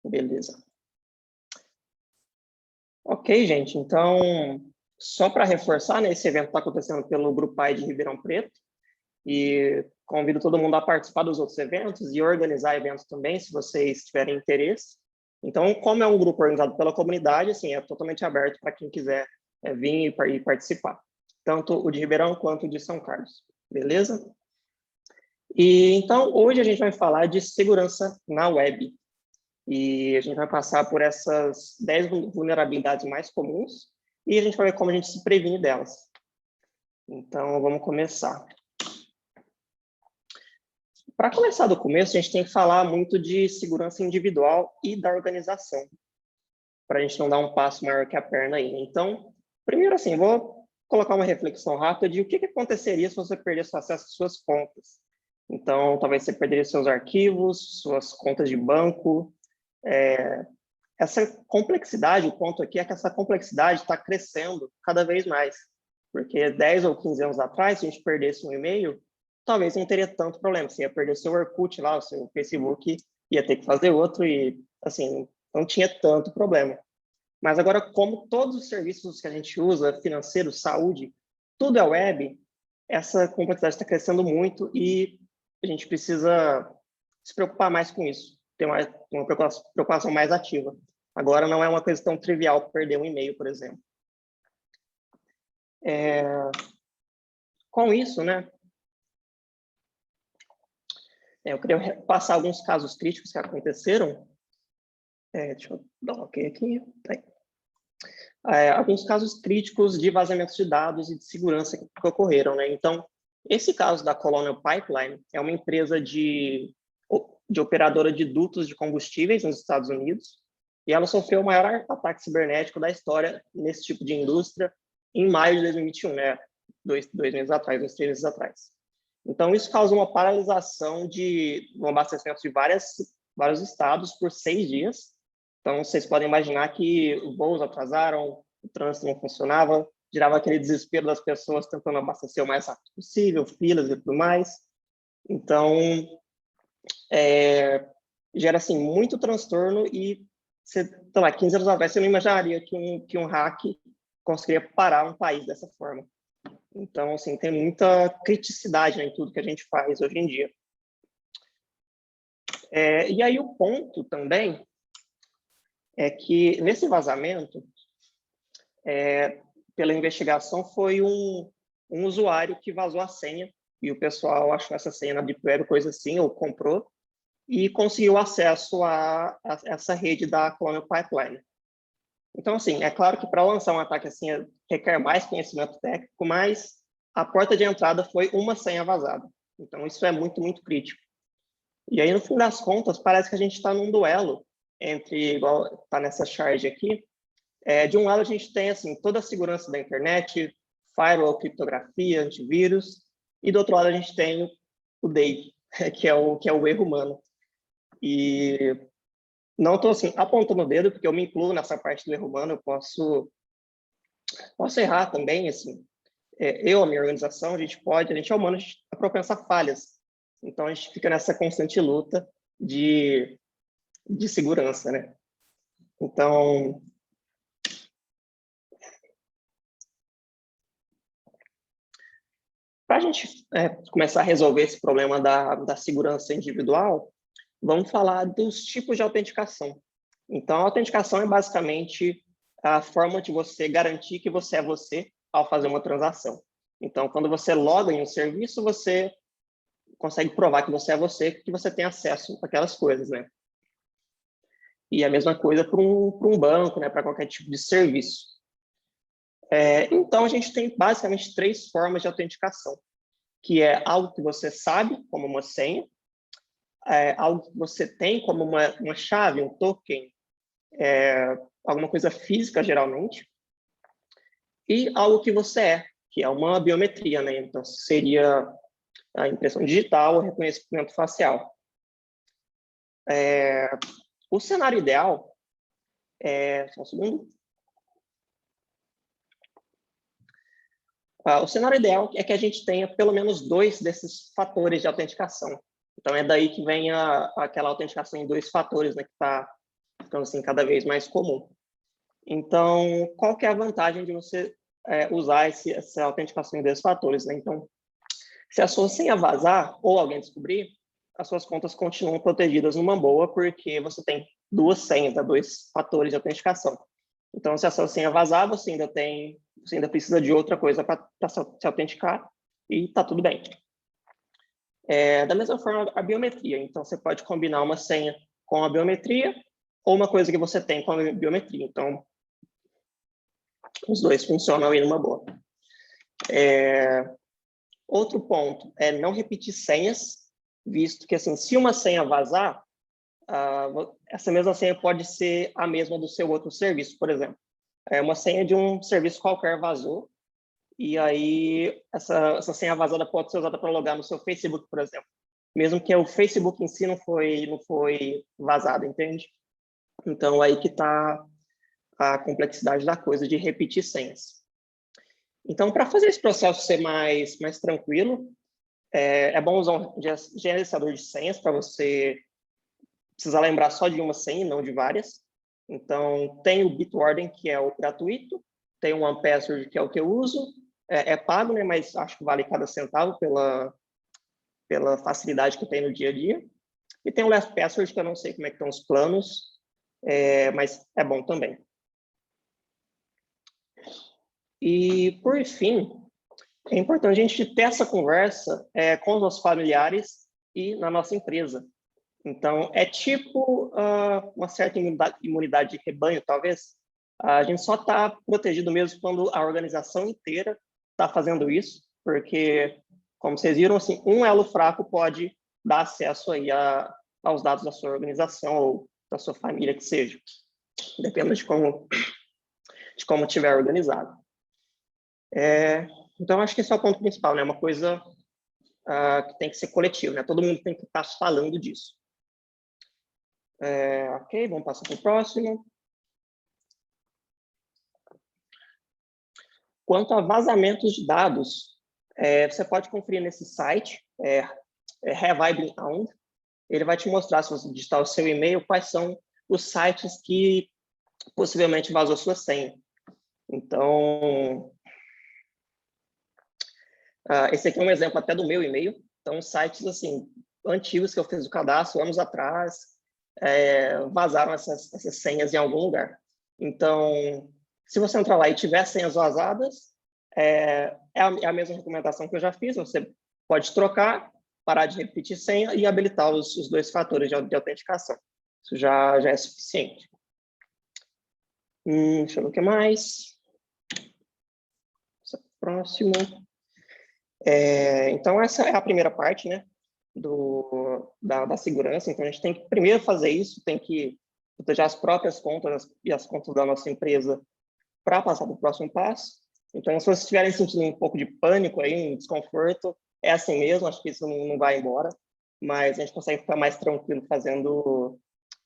Beleza. Ok, gente. Então, só para reforçar, né, esse evento está acontecendo pelo Grupo AI de Ribeirão Preto e convido todo mundo a participar dos outros eventos e organizar eventos também, se vocês tiverem interesse. Então, como é um grupo organizado pela comunidade, assim, é totalmente aberto para quem quiser vir e participar. Tanto o de Ribeirão quanto o de São Carlos. Beleza? E então, hoje a gente vai falar de segurança na web. E a gente vai passar por essas 10 vulnerabilidades mais comuns e a gente vai ver como a gente se previne delas. Então, vamos começar. Para começar do começo, a gente tem que falar muito de segurança individual e da organização, para a gente não dar um passo maior que a perna aí. Então, primeiro assim, vou colocar uma reflexão rápida de o que aconteceria se você perdesse acesso às suas contas. Então, talvez você perderia seus arquivos, suas contas de banco. Essa complexidade, o ponto aqui é que essa complexidade está crescendo cada vez mais. Porque 10 ou 15 anos atrás, se a gente perdesse um e-mail, talvez não teria tanto problema. Você ia perder seu Orkut lá, o seu Facebook, ia ter que fazer outro e, assim, não tinha tanto problema. Mas agora, como todos os serviços que a gente usa, financeiro, saúde, tudo é web, essa complexidade está crescendo muito e a gente precisa se preocupar mais com isso, ter uma preocupação mais ativa. Agora não é uma coisa tão trivial perder um e-mail, por exemplo. Com isso, né, eu queria passar alguns casos críticos que aconteceram. Deixa eu dar um ok aqui. Alguns casos críticos de vazamentos de dados e de segurança que ocorreram, né? Então, esse caso da Colonial Pipeline é uma empresa de operadora de dutos de combustíveis nos Estados Unidos, e ela sofreu o maior ataque cibernético da história nesse tipo de indústria em maio de 2021, né? Dois meses atrás, 3 meses atrás. Então, isso causou uma paralisação no abastecimento de vários estados por 6 dias. Então, vocês podem imaginar que os voos atrasaram, o trânsito não funcionava, gerava aquele desespero das pessoas tentando abastecer o mais rápido possível, filas e tudo mais. Então, gera, assim, muito transtorno e, sei lá, 15 anos atrás, você não imaginaria que um hack conseguiria parar um país dessa forma. Então, assim, tem muita criticidade, né, em tudo que a gente faz hoje em dia. E aí o ponto também é que nesse vazamento, pela investigação, foi um usuário que vazou a senha, e o pessoal achou essa senha na Deep Web, coisa assim, ou comprou, e conseguiu acesso a essa rede da Colonial Pipeline. Então, assim, é claro que para lançar um ataque assim requer mais conhecimento técnico, mas a porta de entrada foi uma senha vazada. Então, isso é muito, muito crítico. E aí, no fim das contas, parece que a gente está num duelo entre, igual está nessa charge aqui, de um lado a gente tem assim toda a segurança da internet, firewall, criptografia, antivírus, e do outro lado a gente tem o DAIG, que é o erro humano. E não estou assim apontando o dedo, porque eu me incluo nessa parte do erro humano, eu posso errar também, assim. A minha organização, a gente é humano, a gente é propenso a falhas. Então a gente fica nessa constante luta de segurança, né? Então, para a gente começar a resolver esse problema da segurança individual, vamos falar dos tipos de autenticação. Então, a autenticação é basicamente a forma de você garantir que você é você ao fazer uma transação. Então, quando você loga em um serviço, você consegue provar que você é você, que você tem acesso àquelas coisas, né? E a mesma coisa para um banco, né? Para qualquer tipo de serviço. Então, a gente tem basicamente 3 formas de autenticação, que é algo que você sabe, como uma senha, algo que você tem, como uma chave, um token, alguma coisa física, geralmente, e algo que você que é uma biometria, né? Então, seria a impressão digital ou reconhecimento facial. O cenário ideal só um segundo. O cenário ideal é que a gente tenha pelo menos 2 desses fatores de autenticação. Então, é daí que vem aquela autenticação em 2 fatores, né, que está ficando assim cada vez mais comum. Então, qual que é a vantagem de você usar essa autenticação em 2 fatores, né? Então, se a sua senha vazar ou alguém descobrir, as suas contas continuam protegidas numa boa, porque você tem 2 senhas, 2 fatores de autenticação. Então, se a sua senha vazar, você ainda precisa de outra coisa para se autenticar e está tudo bem. Da mesma forma, a biometria. Então, você pode combinar uma senha com a biometria ou uma coisa que você tem com a biometria. Então, os dois funcionam aí numa boa. Outro ponto é não repetir senhas, visto que, assim, se uma senha vazar, essa mesma senha pode ser a mesma do seu outro serviço, por exemplo. Uma senha de um serviço qualquer vazou, e aí essa senha vazada pode ser usada para logar no seu Facebook, por exemplo. Mesmo que o Facebook em si não foi vazado, entende? Então, aí que está a complexidade da coisa de repetir senhas. Então, para fazer esse processo ser mais tranquilo, é bom usar um gerenciador de senhas para você precisar lembrar só de uma senha, não de várias. Então, tem o Bitwarden, que é o gratuito, tem o OnePassword, que é o que eu uso, é pago, né, mas acho que vale cada centavo pela facilidade que tem no dia a dia. E tem o LastPassword, que eu não sei como é que estão os planos, mas é bom também. E, por fim, é importante a gente ter essa conversa com os nossos familiares e na nossa empresa. Então, é tipo uma certa imunidade de rebanho, talvez. A gente só está protegido mesmo quando a organização inteira está fazendo isso, porque, como vocês viram, assim, um elo fraco pode dar acesso aí aos dados da sua organização ou da sua família, que seja, dependendo de como estiver organizado. Então, acho que esse é o ponto principal, né? Uma coisa que tem que ser coletiva, né? Todo mundo tem que estar falando disso. Ok, vamos passar para o próximo. Quanto a vazamentos de dados, você pode conferir nesse site, Have I Been Owned? Ele vai te mostrar, se você digitar o seu e-mail, quais são os sites que possivelmente vazou sua senha. Então, esse aqui é um exemplo até do meu e-mail. Então, sites assim antigos que eu fiz o cadastro anos atrás, vazaram essas senhas em algum lugar. Então, se você entrar lá e tiver senhas vazadas, é a mesma recomendação que eu já fiz. Você pode trocar, parar de repetir senha e habilitar os 2 fatores de autenticação. Isso já é suficiente. Deixa eu ver o que mais. Próximo. Então, essa é a primeira parte, né, da segurança. Então, a gente tem que primeiro fazer isso, tem que proteger as próprias contas e as contas da nossa empresa para passar para o próximo passo. Então, se vocês estiverem sentindo um pouco de pânico, aí, um desconforto, é assim mesmo, acho que isso não vai embora, mas a gente consegue ficar mais tranquilo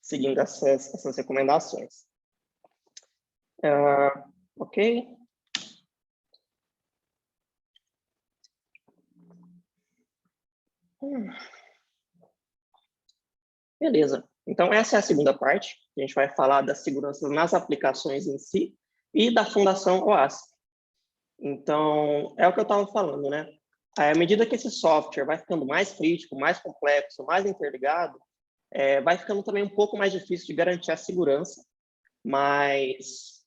seguindo essas recomendações. Ok? Beleza. Então, essa é a segunda parte. A gente vai falar da segurança nas aplicações em si e da Fundação OASP. Então, é o que eu estava falando, né? À medida que esse software vai ficando mais crítico, mais complexo, mais interligado, vai ficando também um pouco mais difícil de garantir a segurança, mas,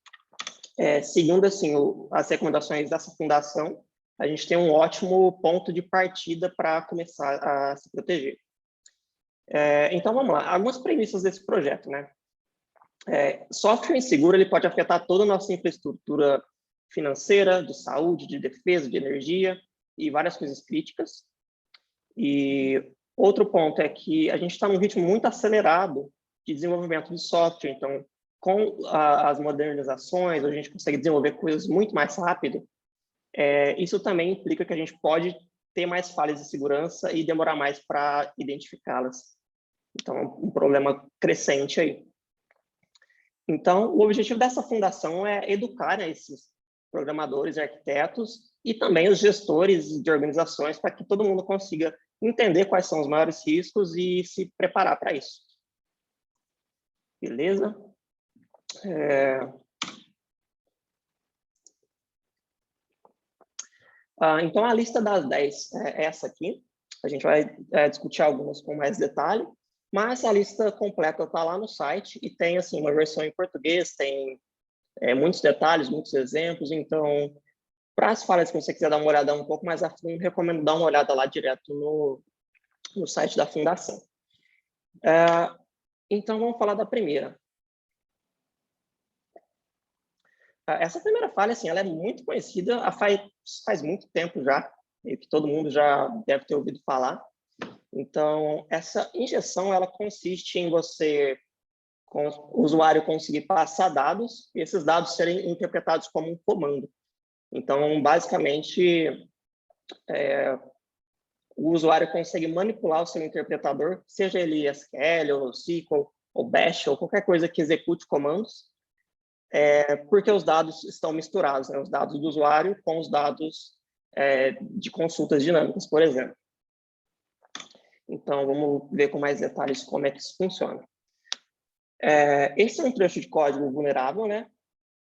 seguindo assim, as recomendações dessa fundação, a gente tem um ótimo ponto de partida para começar a se proteger. Então, vamos lá. Algumas premissas desse projeto, né? Software inseguro ele pode afetar toda a nossa infraestrutura financeira, de saúde, de defesa, de energia e várias coisas críticas. E outro ponto é que a gente está num ritmo muito acelerado de desenvolvimento de software. Então, com as modernizações, a gente consegue desenvolver coisas muito mais rápido. Isso também implica que a gente pode ter mais falhas de segurança e demorar mais para identificá-las. Então, um problema crescente aí. Então, o objetivo dessa fundação é educar, né, esses programadores e arquitetos e também os gestores de organizações para que todo mundo consiga entender quais são os maiores riscos e se preparar para isso. Beleza? Então, a lista das 10 é essa aqui. A gente vai discutir algumas com mais detalhe, mas a lista completa está lá no site e tem assim uma versão em português, tem muitos detalhes, muitos exemplos. Então, para as falhas que você quiser dar uma olhada um pouco mais a fundo, recomendo dar uma olhada lá direto no site da Fundação. Então, vamos falar da primeira. Essa primeira falha, assim, ela é muito conhecida, faz muito tempo já, e que todo mundo já deve ter ouvido falar. Então, essa injeção, ela consiste em você, com o usuário, conseguir passar dados e esses dados serem interpretados como um comando. Então, basicamente, o usuário consegue manipular o seu interpretador, seja ele SQL, ou SQL, ou Bash, ou qualquer coisa que execute comandos, porque os dados estão misturados, né? Os dados do usuário com os dados de consultas dinâmicas, por exemplo. Então, vamos ver com mais detalhes como é que isso funciona. Esse é um trecho de código vulnerável, né?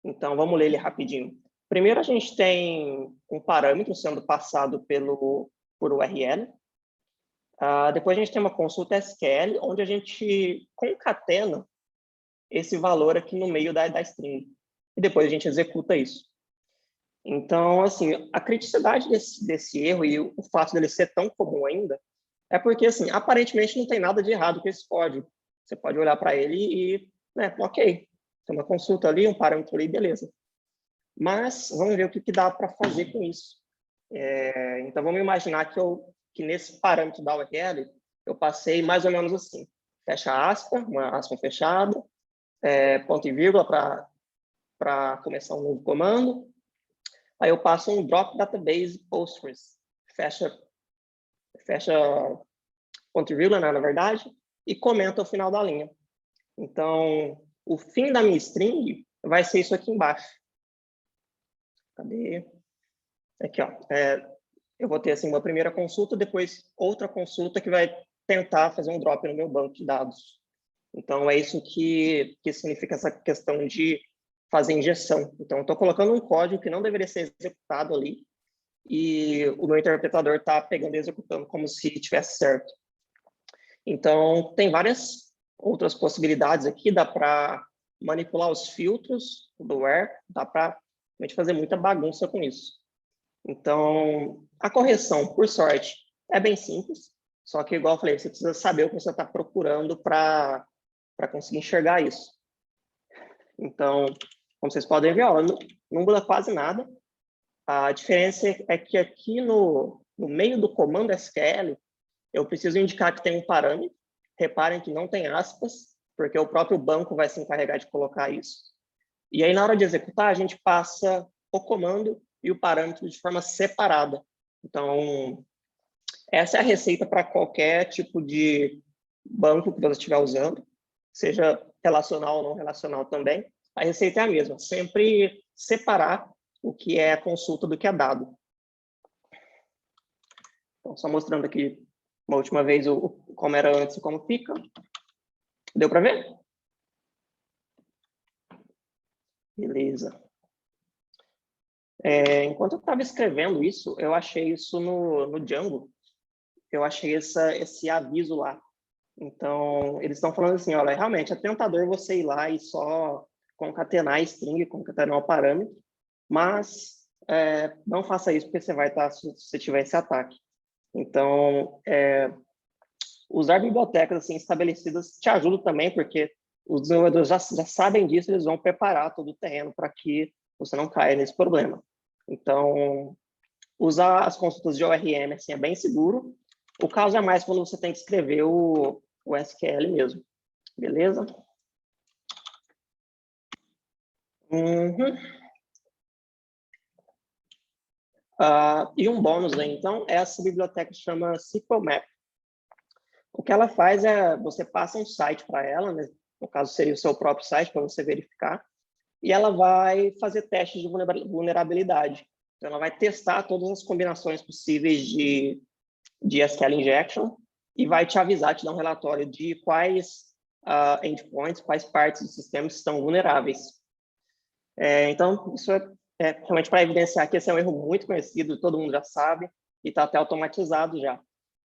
Então, vamos ler ele rapidinho. Primeiro, a gente tem um parâmetro sendo passado por URL. Depois, a gente tem uma consulta SQL, onde a gente concatena esse valor aqui no meio da string. E depois a gente executa isso. Então, assim, a criticidade desse erro e o fato dele ser tão comum ainda é porque, assim, aparentemente não tem nada de errado com esse código. Você pode olhar para ele e, né, ok, tem uma consulta ali, um parâmetro ali, beleza. Mas vamos ver o que dá para fazer com isso. Então, vamos imaginar que nesse parâmetro da URL eu passei mais ou menos assim. Fecha aspa, uma aspa fechada, ponto e vírgula para começar um novo comando. Aí eu passo um drop database Postgres, fecha ponto e vírgula, né, na verdade, e comenta o final da linha. Então, o fim da minha string vai ser isso aqui embaixo. Cadê? Aqui, ó. Eu vou ter assim uma primeira consulta, depois outra consulta que vai tentar fazer um drop no meu banco de dados. Então, é isso que significa essa questão de fazer injeção. Então, eu estou colocando um código que não deveria ser executado ali e o meu interpretador está pegando e executando como se estivesse certo. Então, tem várias outras possibilidades aqui. Dá para manipular os filtros do where, dá para fazer muita bagunça com isso. Então, a correção, por sorte, é bem simples, só que, igual eu falei, você precisa saber o que você está procurando para conseguir enxergar isso. Então, como vocês podem ver, ó, não muda quase nada. A diferença é que aqui no meio do comando SQL, eu preciso indicar que tem um parâmetro. Reparem que não tem aspas, porque o próprio banco vai se encarregar de colocar isso. E aí, na hora de executar, a gente passa o comando e o parâmetro de forma separada. Então, essa é a receita para qualquer tipo de banco que você estiver usando, seja relacional ou não relacional também. A receita é a mesma, sempre separar o que é consulta do que é dado. Então, só mostrando aqui uma última vez como era antes e como fica. Deu para ver? Beleza. Enquanto eu estava escrevendo isso, eu achei isso no Django. Eu achei esse aviso lá. Então, eles estão falando assim, olha, realmente é tentador você ir lá e só concatenar a string, concatenar o parâmetro, mas não faça isso porque você vai estar, se você tiver esse ataque. Então, usar bibliotecas assim, estabelecidas te ajuda também, porque os desenvolvedores já sabem disso, eles vão preparar todo o terreno para que você não caia nesse problema. Então, usar as consultas de ORM assim, é bem seguro. O caso é mais quando você tem que escrever o SQL mesmo. Beleza? E um bônus aí, então, essa biblioteca se chama SQLmap. O que ela faz é, você passa um site para ela, né? No caso seria o seu próprio site para você verificar, e ela vai fazer testes de vulnerabilidade. Então, ela vai testar todas as combinações possíveis de SQL injection e vai te avisar, te dar um relatório de quais endpoints, quais partes do sistema estão vulneráveis. Então, isso é realmente para evidenciar que esse é um erro muito conhecido, todo mundo já sabe, e está até automatizado já.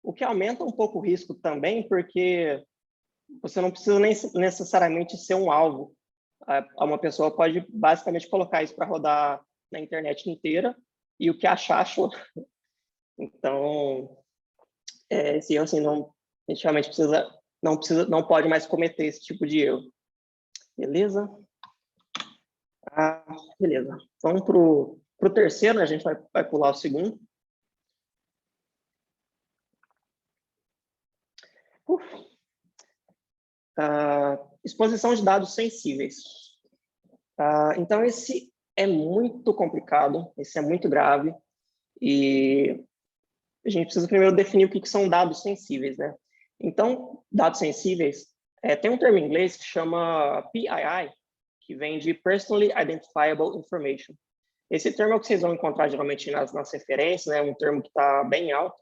O que aumenta um pouco o risco também, porque você não precisa nem necessariamente ser um alvo. Uma pessoa pode basicamente colocar isso para rodar na internet inteira e o que achar, achou. Então, esse erro, assim, a gente realmente não pode mais cometer esse tipo de erro. Beleza? Beleza. Vamos para o terceiro, né? A gente vai pular o segundo. Exposição de dados sensíveis. Então, esse é muito complicado, esse é muito grave, e a gente precisa primeiro definir o que são dados sensíveis, né? Então, dados sensíveis, tem um termo em inglês que chama PII, que vem de Personally Identifiable Information. Esse termo é o que vocês vão encontrar geralmente nas referências, né? Um termo que está bem alto,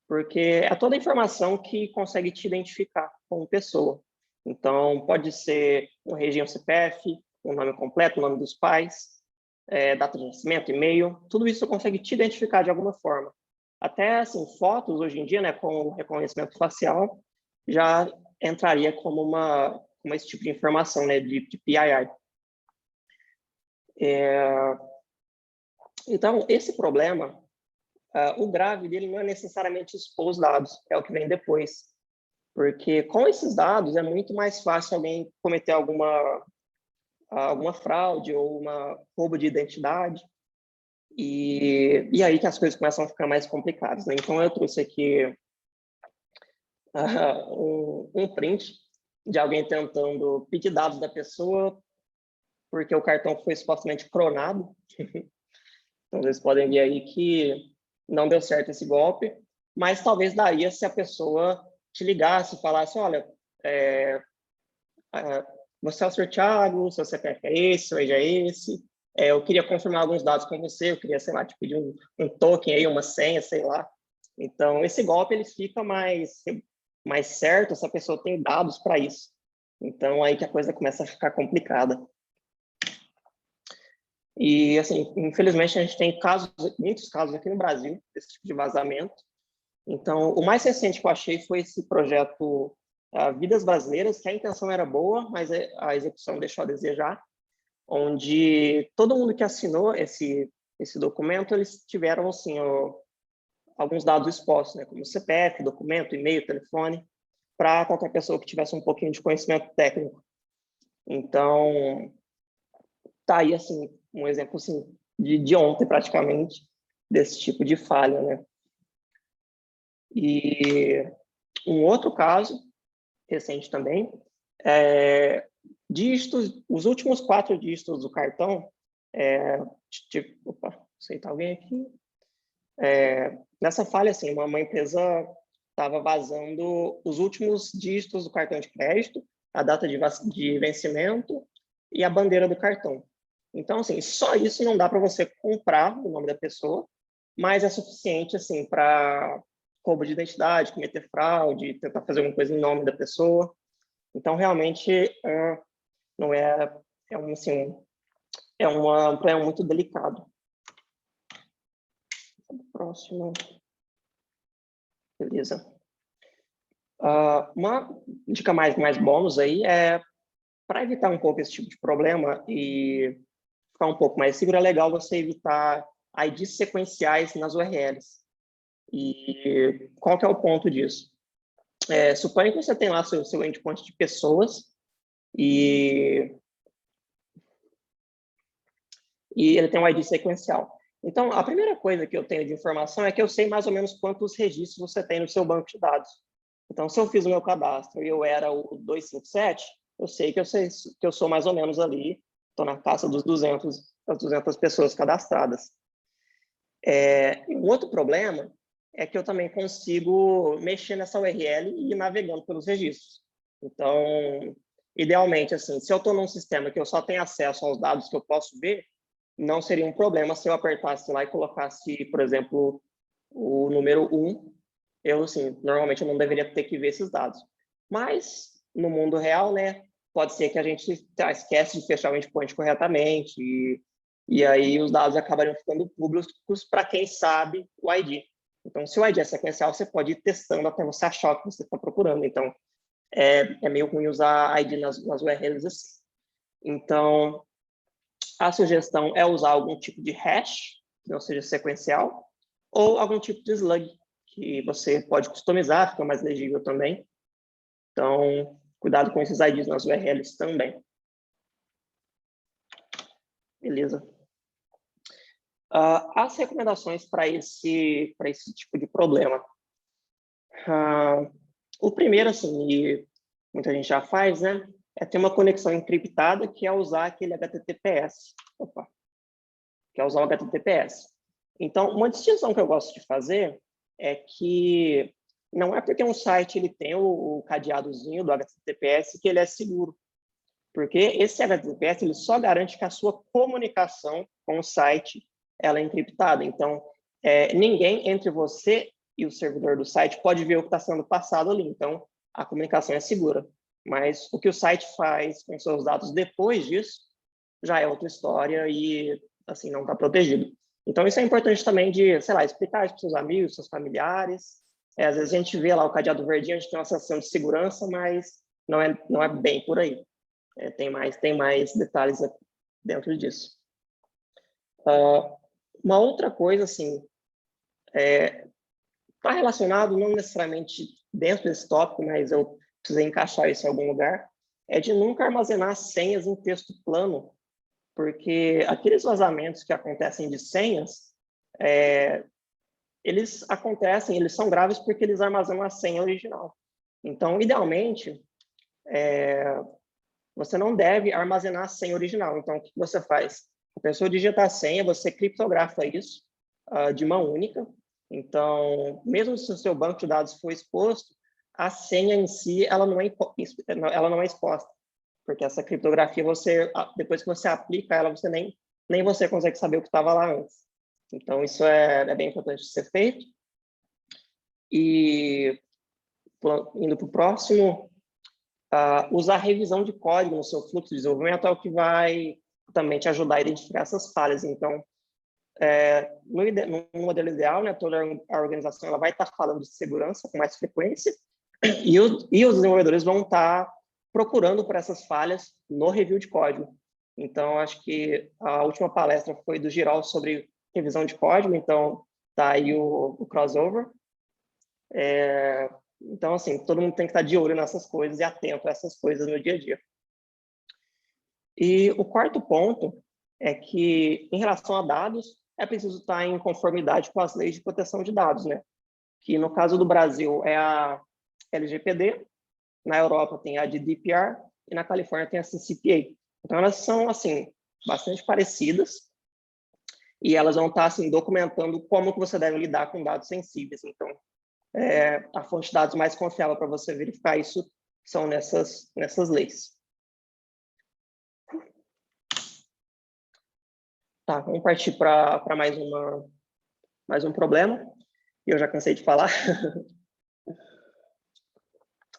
porque é toda a informação que consegue te identificar como pessoa. Então, pode ser uma região CPF, um nome completo, o nome dos pais, data de nascimento, e-mail, tudo isso consegue te identificar de alguma forma. Até, assim, fotos, hoje em dia, né, com reconhecimento facial, já entraria como esse tipo de informação, né, de PII. Então, esse problema, o grave dele não é necessariamente expor os dados, é o que vem depois. Porque com esses dados é muito mais fácil alguém cometer alguma fraude ou uma roubo de identidade, e aí que as coisas começam a ficar mais complicadas, né? Então, eu trouxe aqui um print de alguém tentando pedir dados da pessoa porque o cartão foi supostamente clonado. Então, vocês podem ver aí que não deu certo esse golpe, mas talvez daria se a pessoa te ligasse e falasse, olha, você é o Sr. Thiago, seu CPF é esse, seu RG é esse, eu queria confirmar alguns dados com você, eu queria, sei lá, te pedir um token aí, uma senha, sei lá. Então, esse golpe, ele fica mais certo se a pessoa tem dados para isso. Então, aí que a coisa começa a ficar complicada. E, assim, infelizmente, a gente tem muitos casos aqui no Brasil desse tipo de vazamento. Então, o mais recente que eu achei foi esse projeto Vidas Brasileiras, que a intenção era boa, mas a execução deixou a desejar, onde todo mundo que assinou esse documento, eles tiveram, assim, alguns dados expostos, né, como CPF, documento, e-mail, telefone, para qualquer pessoa que tivesse um pouquinho de conhecimento técnico. Então, tá aí, assim, um exemplo, assim, de ontem, praticamente, desse tipo de falha, né? E um outro caso, recente também, os últimos 4 dígitos do cartão, opa, aceitar alguém aqui. Nessa falha, assim, uma empresa estava vazando os últimos dígitos do cartão de crédito, a data de vencimento e a bandeira do cartão. Então, assim, só isso não dá para você comprar o nome da pessoa, mas é suficiente, assim, para roubo de identidade, cometer fraude, tentar fazer alguma coisa em nome da pessoa. Então, realmente, não um problema muito delicado. Próximo. Beleza. Uma dica mais bônus aí para evitar um pouco esse tipo de problema e ficar um pouco mais seguro, é legal você evitar IDs sequenciais nas URLs. E qual que é o ponto disso? Suponha que você tem lá seu endpoint de pessoas e ele tem um ID sequencial. Então, a primeira coisa que eu tenho de informação é que eu sei mais ou menos quantos registros você tem no seu banco de dados. Então, se eu fiz o meu cadastro e eu era o 257, eu sei que eu sou mais ou menos ali, estou na casa das 200 pessoas cadastradas. Um outro problema é que eu também consigo mexer nessa URL e ir navegando pelos registros. Então, idealmente, assim, se eu estou num sistema que eu só tenho acesso aos dados que eu posso ver, não seria um problema se eu apertasse lá e colocasse, por exemplo, o número 1. Assim, normalmente eu não deveria ter que ver esses dados. Mas no mundo real, né, pode ser que a gente esquece de fechar o endpoint corretamente e aí os dados acabariam ficando públicos para quem sabe o ID. Então, se o ID é sequencial, você pode ir testando até você achar o que você está procurando. Então, é meio ruim usar ID nas URLs assim. Então, a sugestão é usar algum tipo de hash, que não seja sequencial, ou algum tipo de slug, que você pode customizar, fica mais legível também. Então, cuidado com esses IDs nas URLs também. Beleza. As recomendações para esse tipo de problema. O primeiro, assim, e muita gente já faz, né, é ter uma conexão encriptada, que é usar aquele HTTPS. Que é usar o HTTPS. Então, uma distinção que eu gosto de fazer é que não é porque um site ele tem o cadeadozinho do HTTPS que ele é seguro. Porque esse HTTPS ele só garante que a sua comunicação com o site ela é encriptada. Então, ninguém entre você e o servidor do site pode ver o que está sendo passado ali. Então, a comunicação é segura. Mas o que o site faz com seus dados depois disso já é outra história e, assim, não está protegido. Então, isso é importante também de, sei lá, explicar isso para seus amigos, seus familiares. Às vezes a gente vê lá o cadeado verdinho, a gente tem uma sensação de segurança, mas não é bem por aí. Tem mais detalhes dentro disso. Uma outra coisa, assim, está relacionado, não necessariamente dentro desse tópico, mas eu precisei encaixar isso em algum lugar, é de nunca armazenar senhas em texto plano, porque aqueles vazamentos que acontecem de senhas, eles são graves porque eles armazenam a senha original. Então, idealmente, você não deve armazenar a senha original. Então, o que você faz? A pessoa digita a senha, você criptografa isso de mão única. Então, mesmo se o seu banco de dados for exposto, a senha em si ela não é exposta, porque essa criptografia depois que você aplica ela, você nem você consegue saber o que estava lá antes. Então, isso é bem importante de ser feito. E indo para o próximo, usar revisão de código no seu fluxo de desenvolvimento é o que vai também te ajudar a identificar essas falhas. Então, no modelo ideal, né, toda a organização ela vai estar falando de segurança com mais frequência e os desenvolvedores vão estar procurando por essas falhas no review de código. Então, acho que a última palestra foi do Girol sobre revisão de código, então tá aí o crossover. Então, assim, todo mundo tem que estar de olho nessas coisas e atento a essas coisas no dia a dia. E o quarto ponto é que, em relação a dados, é preciso estar em conformidade com as leis de proteção de dados, né? Que, no caso do Brasil, é a LGPD, na Europa tem a GDPR e na Califórnia tem a CCPA. Então, elas são, assim, bastante parecidas e elas vão estar, assim, documentando como que você deve lidar com dados sensíveis. Então, a fonte de dados mais confiável para você verificar isso são nessas leis. Tá, vamos partir para mais um problema. Eu já cansei de falar.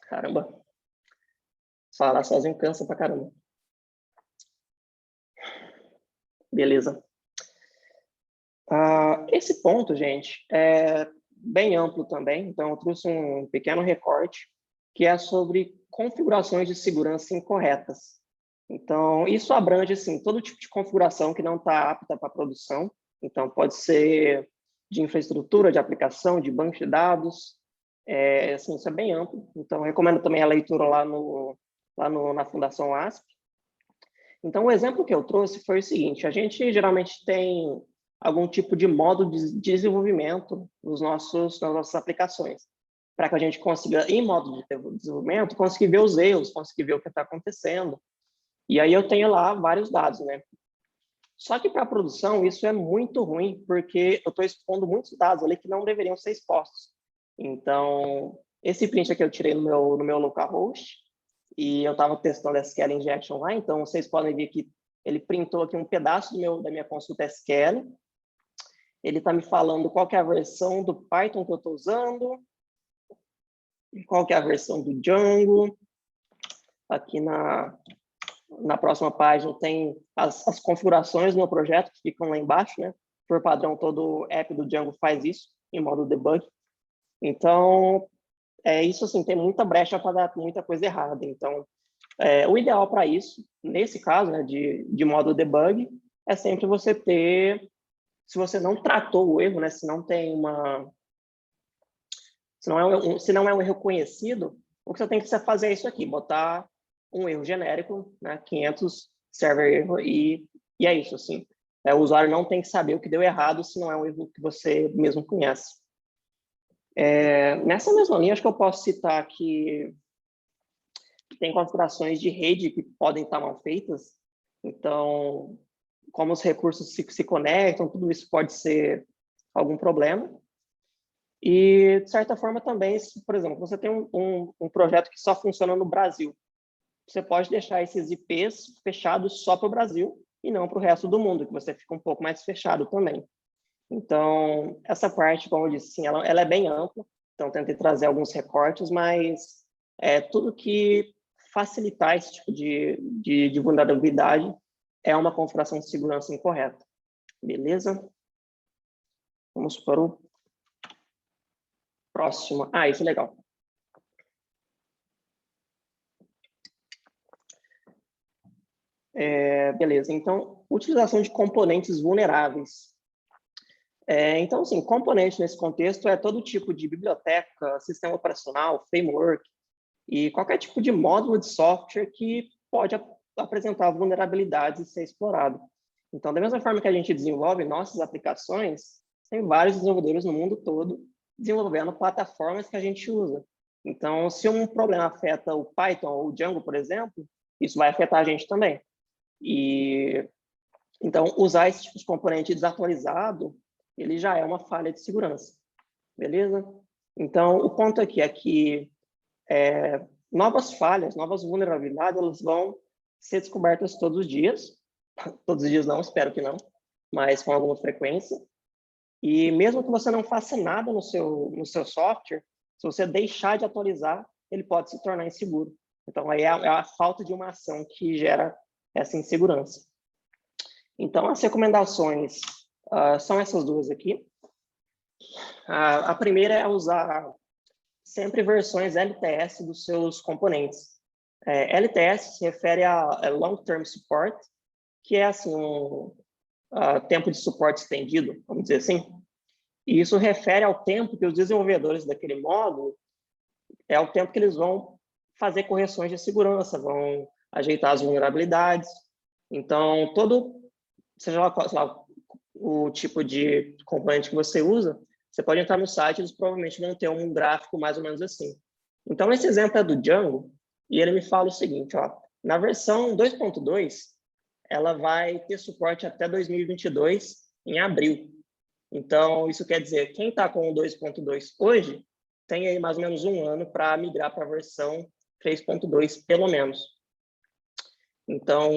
Caramba. Falar sozinho cansa pra caramba. Beleza. Esse ponto, gente, é bem amplo também, então eu trouxe um pequeno recorte que é sobre configurações de segurança incorretas. Então, isso abrange assim, todo tipo de configuração que não está apta para produção. Então, pode ser de infraestrutura, de aplicação, de banco de dados. Assim, isso é bem amplo. Então, recomendo também a leitura lá na Fundação ASP. Então, o exemplo que eu trouxe foi o seguinte: a gente geralmente tem algum tipo de modo de desenvolvimento nas nossas aplicações, para que a gente consiga, em modo de desenvolvimento, conseguir ver os erros, conseguir ver o que está acontecendo. E aí eu tenho lá vários dados, né? Só que para a produção isso é muito ruim, porque eu estou expondo muitos dados ali que não deveriam ser expostos. Então, esse print aqui eu tirei no meu localhost, e eu estava testando SQL Injection lá, então vocês podem ver que ele printou aqui um pedaço da minha consulta SQL. Ele está me falando qual que é a versão do Python que eu estou usando, qual que é a versão do Django, Aqui na próxima página tem as configurações do meu projeto, que ficam lá embaixo, né? Por padrão, todo app do Django faz isso, em modo debug. Então, isso assim, tem muita brecha para dar muita coisa errada. Então, o ideal para isso, nesse caso, né, de modo debug, é sempre você ter, se você não tratou o erro, né, se não é um erro conhecido, o que você tem que fazer é isso aqui, botar um erro genérico, né, 500 server erro, e é isso, assim. O usuário não tem que saber o que deu errado se não é um erro que você mesmo conhece. Nessa mesma linha, acho que eu posso citar que tem configurações de rede que podem estar mal feitas. Então, como os recursos se conectam, tudo isso pode ser algum problema. E, de certa forma, também, se, por exemplo, você tem um projeto que só funciona no Brasil, você pode deixar esses IPs fechados só para o Brasil e não para o resto do mundo, que você fica um pouco mais fechado também. Então, essa parte, como eu disse, sim, ela é bem ampla, então tentei trazer alguns recortes, mas tudo que facilitar esse tipo de vulnerabilidade é uma configuração de segurança incorreta. Beleza? Vamos para o próximo. Isso é legal. Beleza, então, utilização de componentes vulneráveis. Então, assim, componente nesse contexto é todo tipo de biblioteca, sistema operacional, framework e qualquer tipo de módulo de software que pode apresentar vulnerabilidades e ser explorado. Então, da mesma forma que a gente desenvolve nossas aplicações, tem vários desenvolvedores no mundo todo desenvolvendo plataformas que a gente usa. Então, se um problema afeta o Python ou o Django, por exemplo, isso vai afetar a gente também. E então, usar esse tipo de componente desatualizado, ele já é uma falha de segurança. Beleza? Então, o ponto aqui é que novas falhas, novas vulnerabilidades, elas vão ser descobertas todos os dias. Todos os dias não, espero que não, mas com alguma frequência. E mesmo que você não faça nada no seu software, se você deixar de atualizar, ele pode se tornar inseguro. Então, aí é a falta de uma ação que gera essa insegurança. Então, as recomendações são essas duas aqui. A primeira é usar sempre versões LTS dos seus componentes. LTS se refere a Long Term Support, que é assim, tempo de suporte estendido, vamos dizer assim. E isso refere ao tempo que os desenvolvedores daquele módulo, é o tempo que eles vão fazer correções de segurança, vão ajeitar as vulnerabilidades. Então, seja lá o tipo de componente que você usa, você pode entrar no site, eles provavelmente vão ter um gráfico mais ou menos assim. Então, esse exemplo é do Django, e ele me fala o seguinte, na versão 2.2, ela vai ter suporte até 2022, em abril. Então, isso quer dizer, quem está com o 2.2 hoje, tem aí mais ou menos um ano para migrar para a versão 3.2, pelo menos. Então,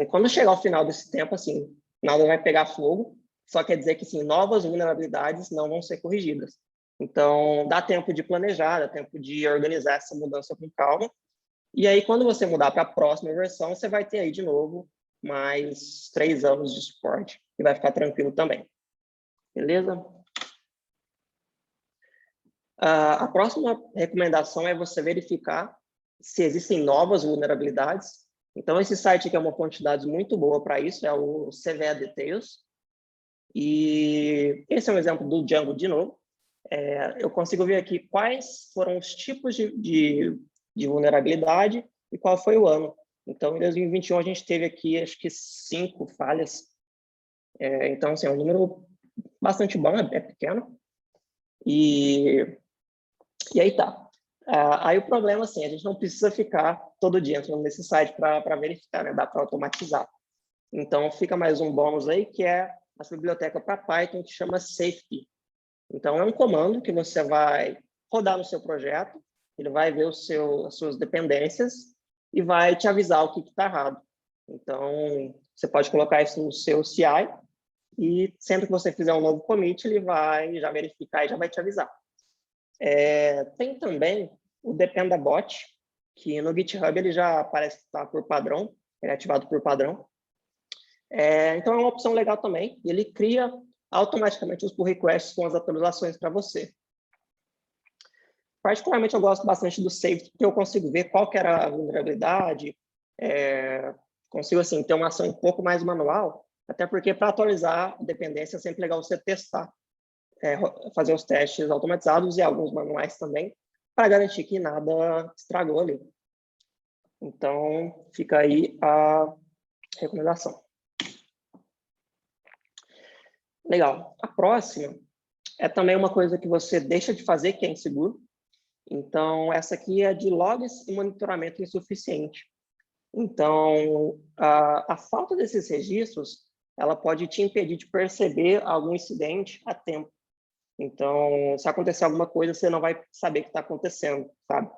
quando chegar ao final desse tempo, assim, nada vai pegar fogo, só quer dizer que, sim, novas vulnerabilidades não vão ser corrigidas. Então, dá tempo de planejar, dá tempo de organizar essa mudança com calma. E aí, quando você mudar para a próxima versão, você vai ter aí, de novo, mais 3 anos de suporte e vai ficar tranquilo também. Beleza? A próxima recomendação é você verificar se existem novas vulnerabilidades. Então, esse site aqui é uma fonte de dados muito boa para isso, é o CVE Details. E esse é um exemplo do Django de novo. Eu consigo ver aqui quais foram os tipos de vulnerabilidade e qual foi o ano. Então, em 2021, a gente teve aqui, acho que 5 falhas. Então, assim, é um número bastante bom, é pequeno. E aí tá. Aí o problema, assim, a gente não precisa ficar todo dia entrando nesse site para verificar, né? Dá para automatizar. Então, fica mais um bônus aí, que é a biblioteca para Python, que chama safety. Então, é um comando que você vai rodar no seu projeto, ele vai ver as suas dependências e vai te avisar o que está errado. Então, você pode colocar isso no seu CI e sempre que você fizer um novo commit, ele vai já verificar e já vai te avisar. Tem também o Dependabot, que no GitHub ele já aparece que está por padrão, ele é ativado por padrão. Então, é uma opção legal também. Ele cria automaticamente os pull requests com as atualizações para você. Particularmente, eu gosto bastante do Saved, porque eu consigo ver qual que era a vulnerabilidade, consigo, assim, ter uma ação um pouco mais manual, até porque para atualizar a dependência é sempre legal você testar, fazer os testes automatizados e alguns manuais também, para garantir que nada estragou ali. Então, fica aí a recomendação. Legal. A próxima é também uma coisa que você deixa de fazer, que é inseguro. Então, essa aqui é de logs e monitoramento insuficiente. Então, a falta desses registros, ela pode te impedir de perceber algum incidente a tempo. Então, se acontecer alguma coisa, você não vai saber o que está acontecendo, sabe?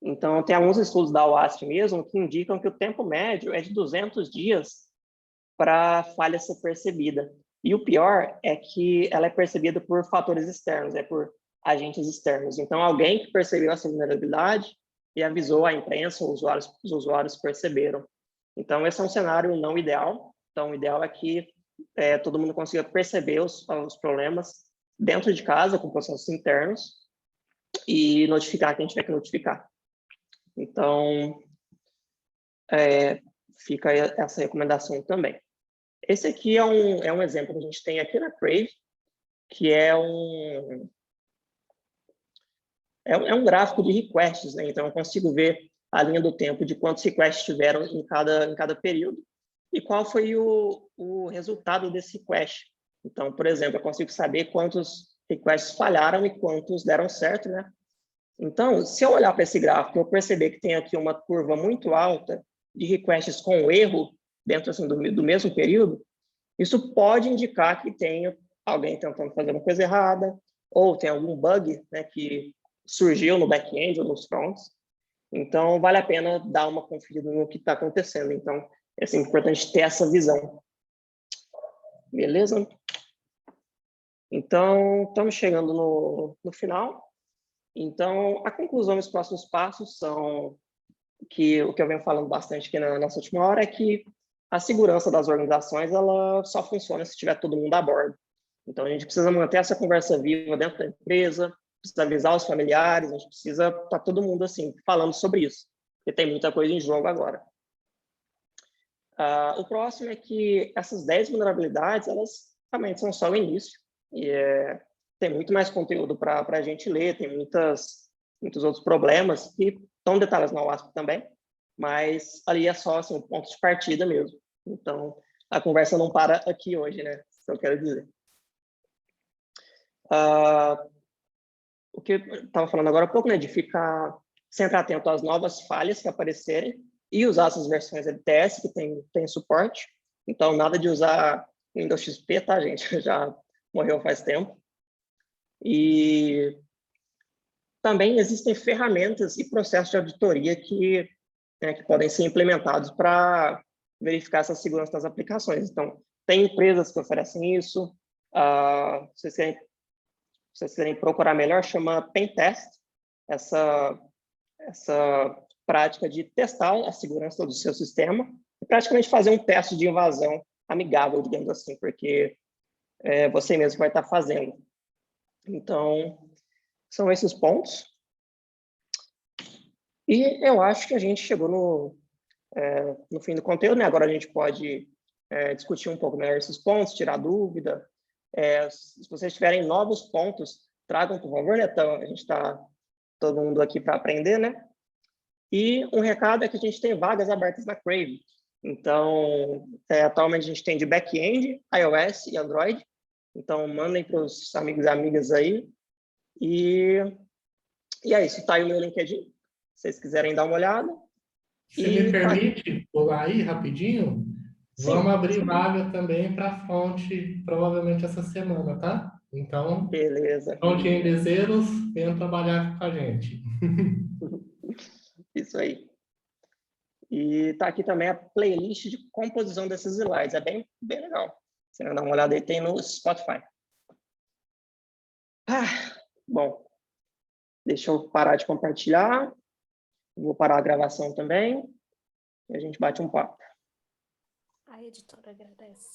Então, tem alguns estudos da OWASP mesmo que indicam que o tempo médio é de 200 dias para a falha ser percebida. E o pior é que ela é percebida por fatores externos, por agentes externos. Então, alguém que percebeu essa vulnerabilidade e avisou a imprensa, os usuários perceberam. Então, esse é um cenário não ideal. Então, o ideal é que todo mundo consiga perceber os problemas dentro de casa, com processos internos, e notificar quem tiver que notificar. Então, fica aí essa recomendação também. Esse aqui é um exemplo que a gente tem aqui na Crave, que é um gráfico de requests, né? Então, eu consigo ver a linha do tempo de quantos requests tiveram em cada período e qual foi o resultado desse request. Então, por exemplo, eu consigo saber quantos requests falharam e quantos deram certo, né? Então, se eu olhar para esse gráfico, eu perceber que tem aqui uma curva muito alta de requests com erro dentro assim, do mesmo período, isso pode indicar que tem alguém tentando fazer uma coisa errada, ou tem algum bug, né, que surgiu no back-end ou nos fronts. Então, vale a pena dar uma conferida no que está acontecendo. Então, é assim, importante ter essa visão. Beleza? Então, estamos chegando no final. Então, a conclusão dos próximos passos são que o que eu venho falando bastante aqui na nossa última hora é que a segurança das organizações ela só funciona se tiver todo mundo a bordo. Então, a gente precisa manter essa conversa viva dentro da empresa, precisa avisar os familiares, a gente precisa estar todo mundo assim falando sobre isso, porque tem muita coisa em jogo agora. O próximo é que essas 10 vulnerabilidades, elas também são só o início. E tem muito mais conteúdo para a gente ler, tem muitos outros problemas que estão detalhados na OWASP também, mas ali é só assim, um ponto de partida mesmo. Então, a conversa não para aqui hoje, né? Isso eu quero dizer. O que eu estava falando agora há pouco, né, de ficar sempre atento às novas falhas que aparecerem e usar essas versões LTS que tem suporte. Então, nada de usar Windows XP, tá, gente? Já morreu faz tempo. E também existem ferramentas e processos de auditoria que podem ser implementados para verificar essa segurança das aplicações. Então, tem empresas que oferecem isso. Se vocês querem procurar melhor, chama Pentest, essa prática de testar a segurança do seu sistema e praticamente fazer um teste de invasão amigável, digamos assim, porque você mesmo vai estar fazendo. Então, são esses pontos. E eu acho que a gente chegou no fim do conteúdo, né? Agora a gente pode discutir um pouco melhor esses pontos, tirar dúvida. Se vocês tiverem novos pontos, tragam, por favor, né? Então, a gente está todo mundo aqui para aprender, né? E um recado é que a gente tem vagas abertas na Crave. Então, atualmente a gente tem de back-end, iOS e Android. Então, mandem para os amigos e amigas aí. E é isso. Está aí o meu LinkedIn, se vocês quiserem dar uma olhada. Se me permite, pular aí rapidinho, vamos abrir vaga também para fonte, provavelmente essa semana, tá? Então, beleza. fonte em Bezerros, venham trabalhar com a gente. Isso aí. E tá aqui também a playlist de composição desses slides. É bem legal. Você vai dar uma olhada aí, tem no Spotify. Bom, deixa eu parar de compartilhar. Vou parar a gravação também e a gente bate um papo. A editora agradece.